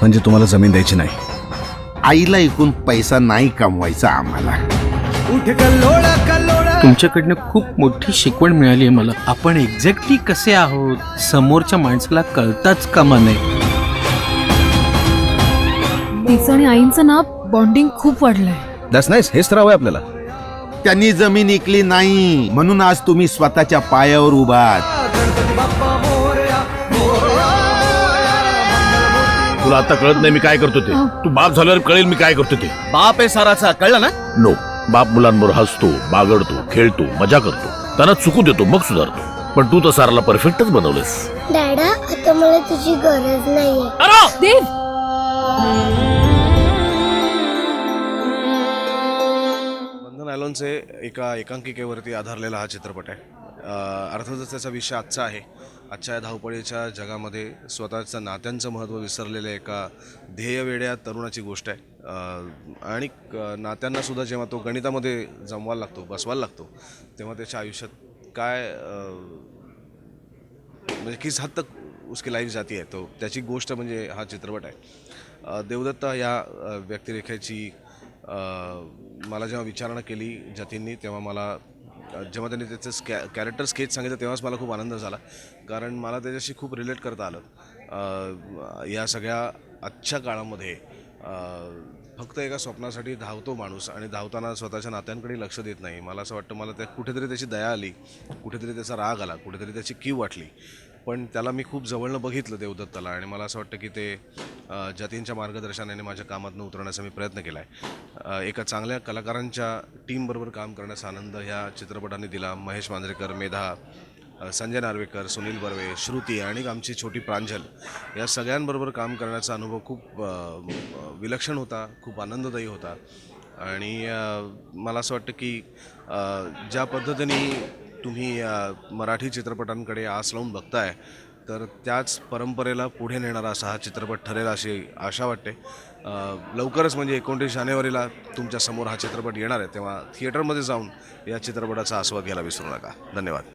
म्हणजे तुम्हाला जमीन द्यायची नाही? आईला ऐकून पैसा नाही कमवायचा आम्हाला. तुमच्याकडनं खूप मोठी शिकवण मिळाली आहे मला. आपण एक्झॅक्टली कसे आहोत समोरच्या माणसाला कळताच कामा नये. तिचं आणि आईंचं ना बॉन्डिंग खूप वाढलंय. That's nice. हेच तर हवंय आपल्याला. त्यांनी जमीन ऐकली नाही म्हणून आज तुम्ही स्वतःच्या पायावर उभा आहात. तुला आता कळत नाही मी काय करतो ते. तू बाप झाल्यावर कळेल मी काय करतो ते. बाप आहे साराचा, कळलं ना? नो, बाप मुलांबरोबर हसतो, बागडतो, खेळतो, मजा करतो, त्यांना चुकू देतो, मग सुधारतो. पण तू तर साराला परफेक्टच बनवलंस. डॅडा, आता मला तुझी गरज नाहीये. देव, बंधन ॲलोनचे एका एकांकिकेवरती आधारलेला हा चित्रपट आहे. अर्थातच त्याचा विषय आजचा आहे. आजच्या या धावपळीच्या जगामध्ये स्वतःचं नात्यांचं महत्त्व विसरलेल्या एका ध्येयवेड्या तरुणाची गोष्ट आहे. आणि नात्यांनासुद्धा जेव्हा तो गणितामध्ये जमवायला लागतो, बसवायला लागतो, तेव्हा त्याच्या आयुष्यात काय म्हणजे किस हद तक उसकी लाईफ जाती आहे, तो त्याची गोष्ट म्हणजे हा चित्रपट आहे. देवदत्त या व्यक्तिरेखेची मला जेव्हा विचारणा केली जतीननी, तेव्हा मला जेव्हा त्यांनी त्याचं कॅरेक्टर स्केच सांगितलं तेव्हाच मला खूप आनंद झाला. कारण मला त्याच्याशी खूप रिलेट करता आलं. या सगळ्या आजच्या काळामध्ये फक्त एका स्वप्नासाठी धावतो माणूस आणि धावताना स्वतःच्या नात्यांकडे लक्ष देत नाही. मला असं वाटतं, मला कुठेतरी त्याची दया आली, कुठेतरी त्याचा राग आला, कुठेतरी त्याची कीव वाटली. पण त्याला मी खूप जवळनं बघितलं देवदत्ताला, आणि मला असं वाटतं की ते जतीनच्या मार्गदर्शनाने माझ्या कामातनं उतरण्याचा मी प्रयत्न केला आहे. एका चांगल्या कलाकारांच्या टीमबरोबर काम करण्याचा आनंद ह्या चित्रपटाने दिला. महेश मांजरेकर, मेधा, संजय नार्वेकर, सुनील बर्वे, श्रुती आणि आमची छोटी प्रांजल या सगळ्यांबरोबर काम करण्याचा अनुभव खूप विलक्षण होता, खूप आनंददायी होता. आणि मला असं वाटतं की ज्या पद्धतीने तुम्ही मराठी चित्रपटांकडे आस लावून बघताय, तर त्याच परंपरेला पुढे नेणारा असा हा चित्रपट ठरेल अशी आशा वाटते. लवकरच म्हणजे 29 जानेवारीला तुमच्यासमोर हा चित्रपट येणार आहे, तेव्हा थिएटरमध्ये जाऊन या चित्रपटाचा आस्वाद घ्यायला विसरू नका. धन्यवाद.